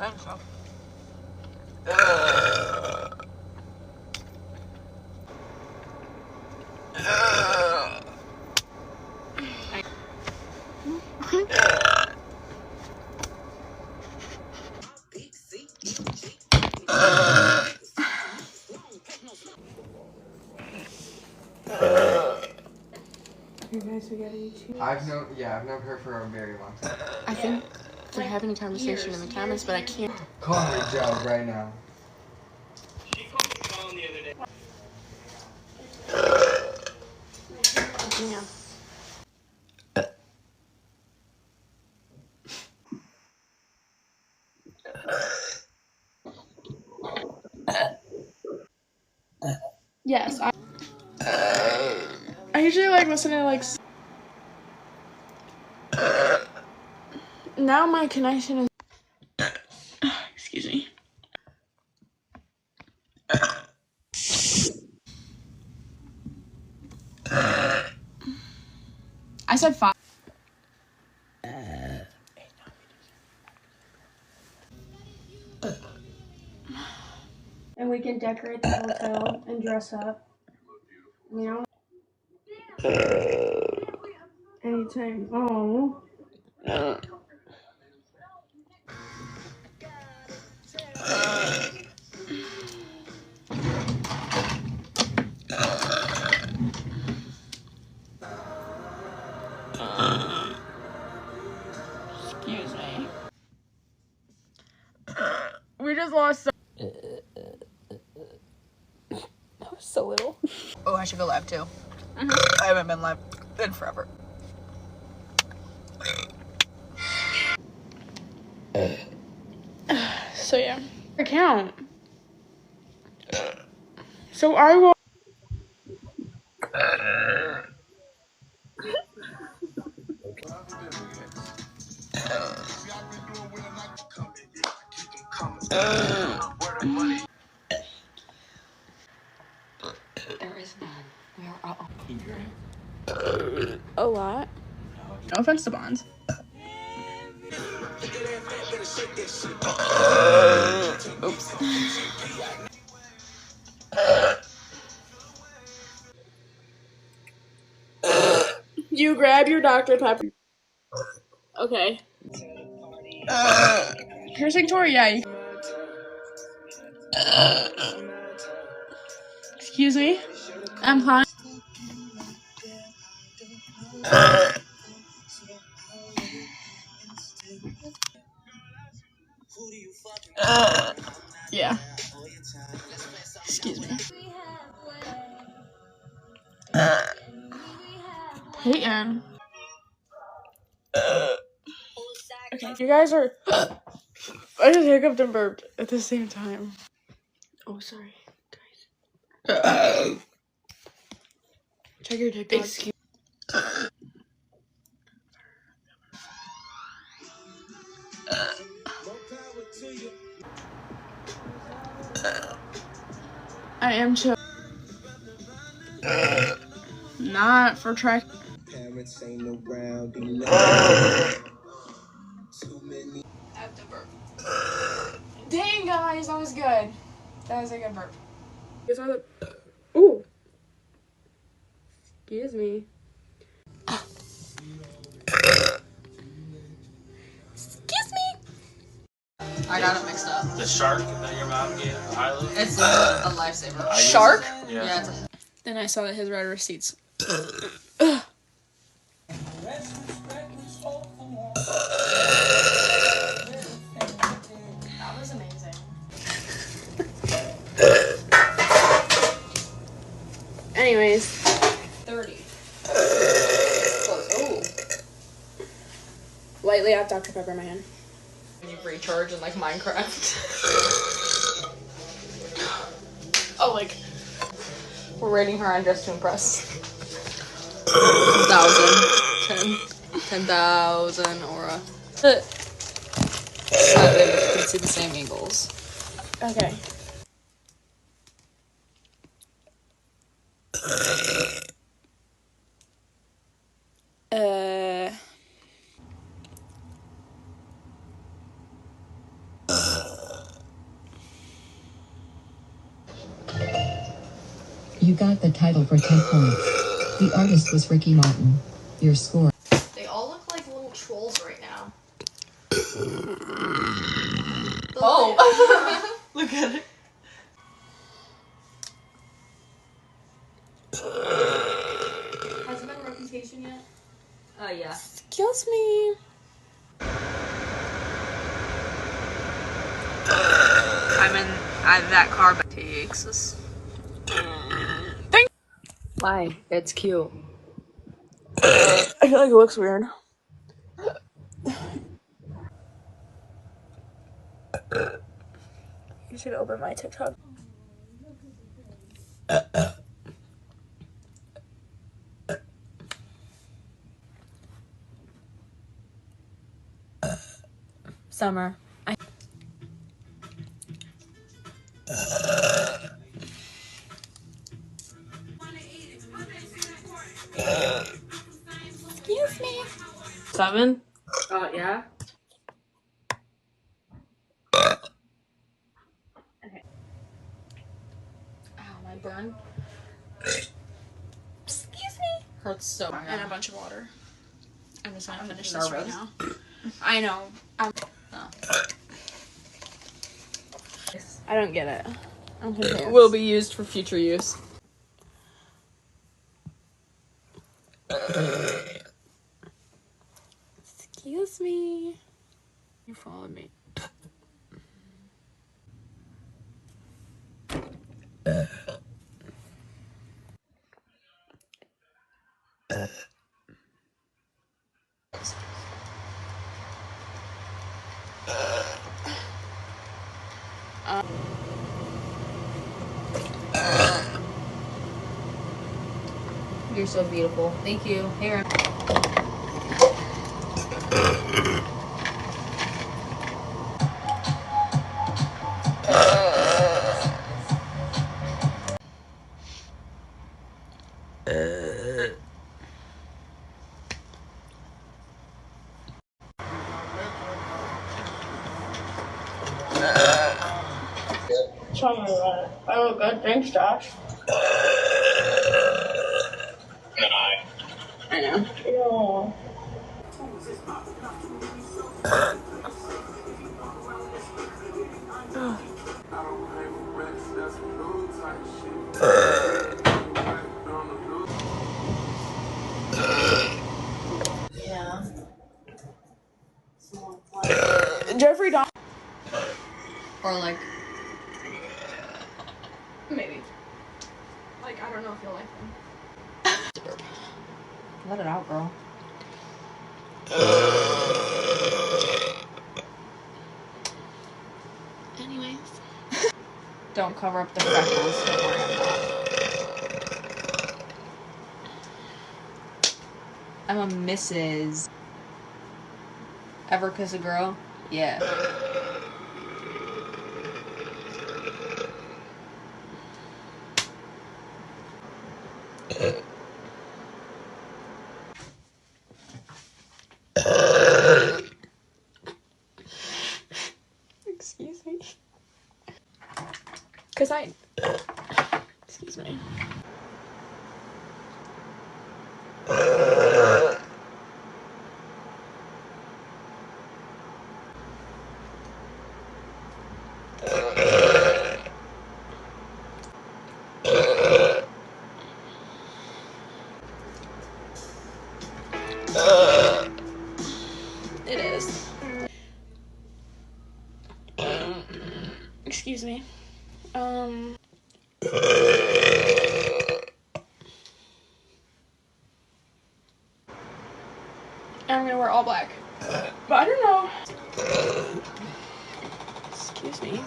I think so. You guys together, you two? I've known her for a very long time. I think they're having a conversation in the comments, but I can't. Call me Joe right now. She called me phone the other day. Yeah. Yes, I usually like listening to like. Now my connection is. Excuse me. I said 5. And we can decorate the hotel and dress up. You know? Anytime. Oh. Excuse me. We just lost so that was so little. Oh, I should go live too. I haven't been live in forever. So yeah. Account. So I will. There is none. We are all. A lot. No offense to Bonds. Oops. You grab your Dr. Pepper. Okay. Piercing tour? Yeah. Excuse me? I'm fine. Yeah. Excuse me. Peyton. Okay, you guys are. I just hiccuped and burped at the same time. Oh, sorry, guys. Check your TikTok. Excuse. I am chill. Not for track. Parents ain't around. After burp. Dang, guys, that was good. That was a good burp. Ooh. Excuse me. Excuse me. I got it mixed up. The shark that your mom gave Isla? It's a lifesaver. Shark? Yeah, it's a Then I saw that his read receipts. That was amazing. Anyways. 30. Close. Oh. Lightly have Dr. Pepper in my hand. When you recharge in like Minecraft. Oh, like. We're rating her on Just to Impress. 1,000. 10,000 aura. Then you can see the same angles. Okay. You got the title for 10 points. The artist was Ricky Martin. Your score. They all look like little trolls right now. Oh! Look at it. Has it been Reputation yet? Yeah. Excuse me. I'm in that car but takes us. Why? It's cute. I feel like it looks weird. You should open my TikTok. Summer. Excuse me. 7? Yeah. Ow, my burn. Excuse me. Hurts so bad. And a bunch of water. I'm just gonna finish this right now. I know. I don't get it. I'm confused. Will be used for future use. Excuse me. You followed me. You're so beautiful. Thank you. Here. Oh, good. Thanks, Josh. I know. Yeah. Jeffrey Dahmer. Or like. Maybe. Like, I don't know if you'll like them. Let it out, girl. Anyways. Don't cover up the freckles. Don't worry about it. I'm a Mrs. Ever kiss a girl? Yeah. Excuse me. Cause I. Excuse me. It is. Excuse me. I'm gonna wear all black. But I don't know. Excuse me.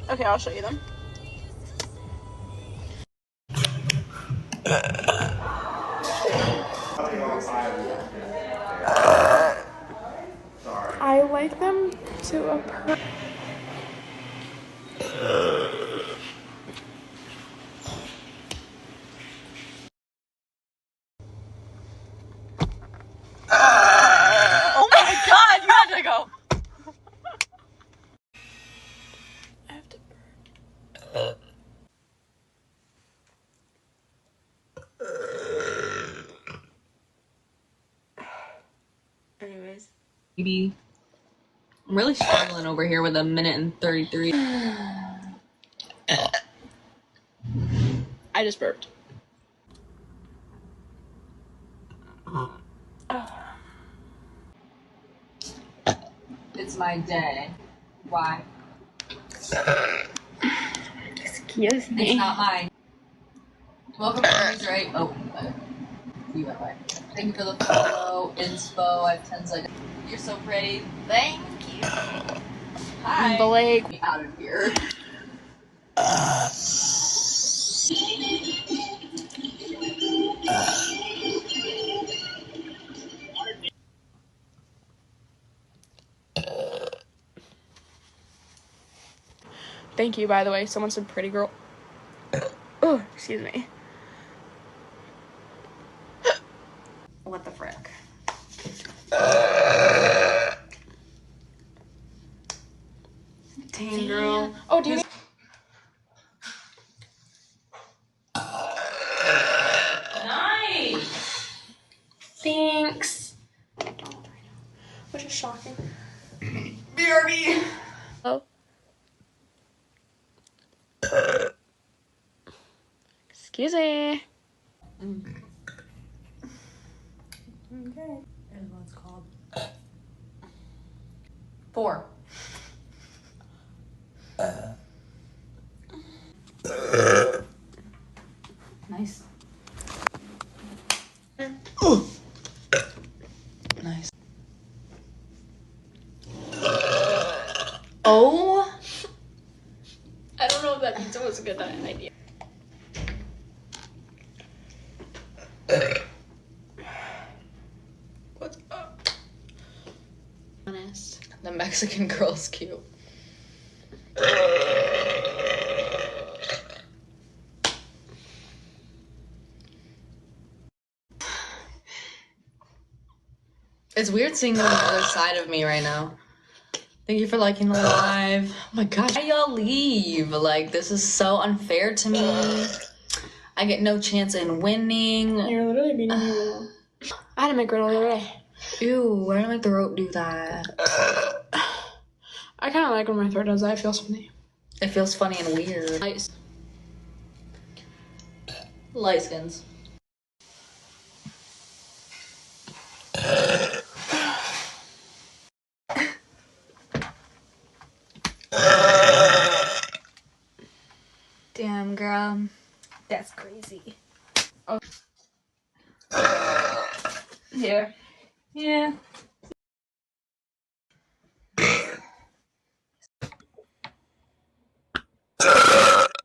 Okay, I'll show you them. I like them to a Anyways. Maybe. I'm really struggling over here with a minute and 33. I just burped. It's my day. Why? Excuse me. It's not mine. Welcome to News Right. Oh, you went away. Thank you for the follow, inspo. I have 10 seconds. You're so pretty. Thank you. Hi. Blake. Get me out of here. Thank you, by the way. Someone said pretty girl. Oh, excuse me. What the frick? Dang, girl. Oh, do you? Nice. Thanks. Which is shocking. BRB. Oh. Excuse me. Okay. And what's called? 4. Nice. Nice. Oh. I don't know if that pizza was a good idea. What's up? Honest. The Mexican girl's cute. It's weird seeing the other side of me right now. Thank you for liking the live. Oh my gosh. Why y'all leave? Like, this is so unfair to me. I get no chance in winning. You're literally beating me. I had to make it the other day. Ew, why did my throat do that? I kind of like when my throat does that. It feels funny. It feels funny and weird. Light skins. Damn, girl. That's crazy. Oh. Here. Yeah.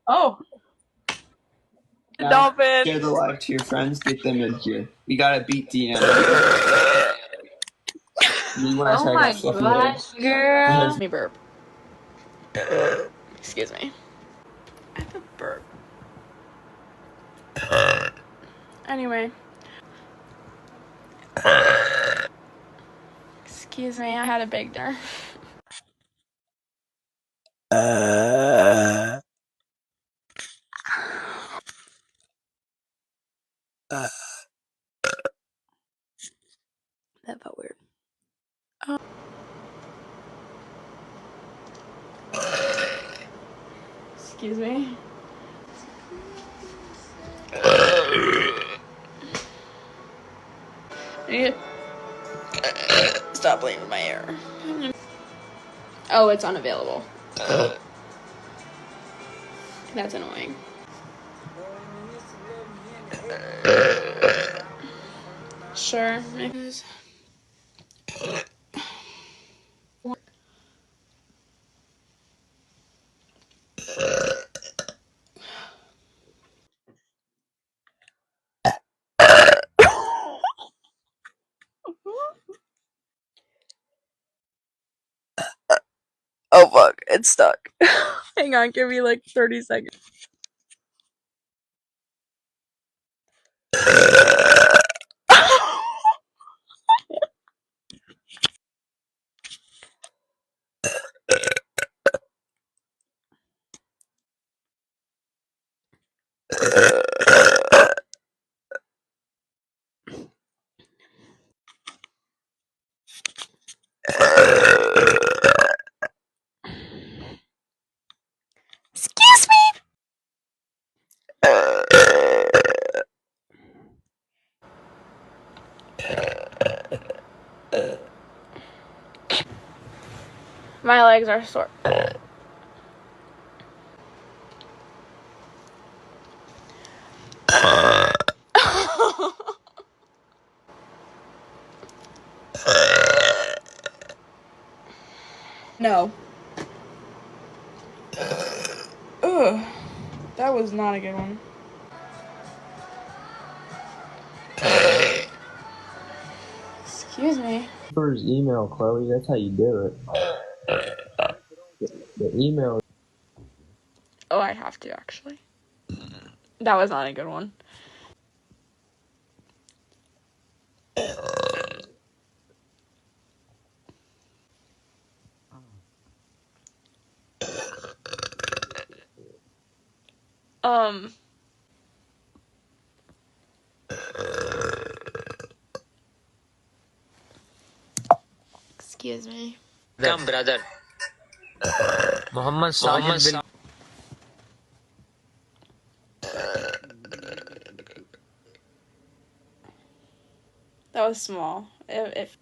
Oh. Dolphin. Share the live to your friends. Get them in here. We gotta beat DM. Oh my gosh, girl. Let me burp. Excuse me. I have a burp. Anyway. Excuse me, I had a big dinner. That felt weird. Excuse me. Stop playing with my hair. Oh, it's unavailable. That's annoying. Sure. Oh fuck, it's stuck. Hang on, give me like 30 seconds. Excuse me. My legs are sore. No. Ugh. That was not a good one. Excuse me. First email, Chloe. That's how you do it. The email. Oh, I have to actually. That was not a good one. Excuse me. Come, brother. Muhammad Sajid. That was small. If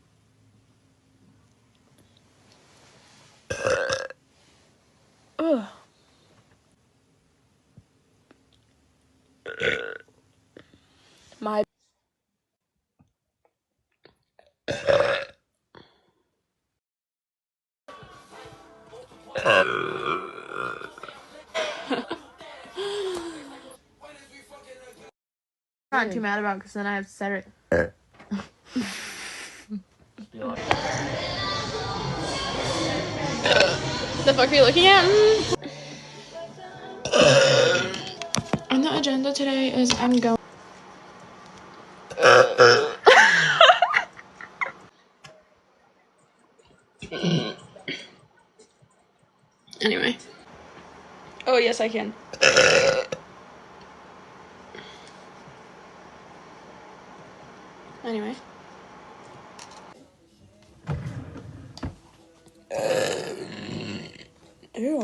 ugh. My I'm not too mad about because then I have to set it. The fuck are you looking at? On the agenda today is I'm going. Anyway. Oh, yes, I can. Anyway. Ew.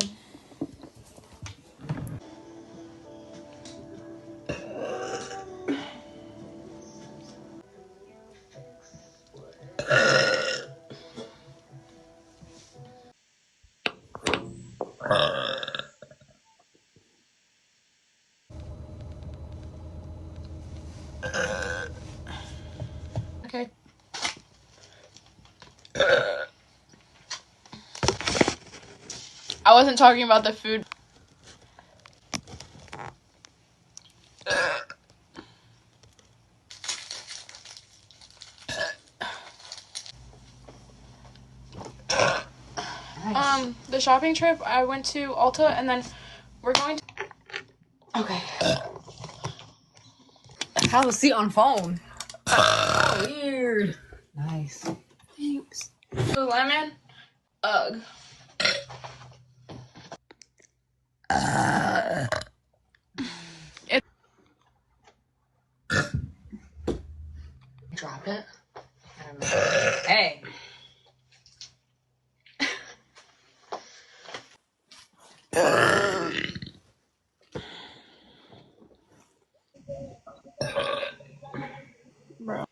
Okay. I wasn't talking about the food. The shopping trip, I went to Ulta and then we're going to. Okay. Have a seat on phone. Oh, weird. Nice. Thanks. Lululemon. Ugh. Drop it. Hey. Bro.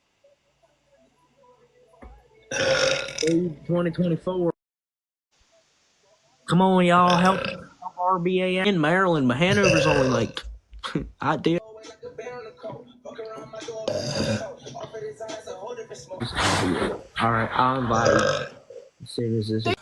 2024. Come on, y'all, help RBA in Maryland. My Hanover's only like I did. All right, I'll invite you as soon as this is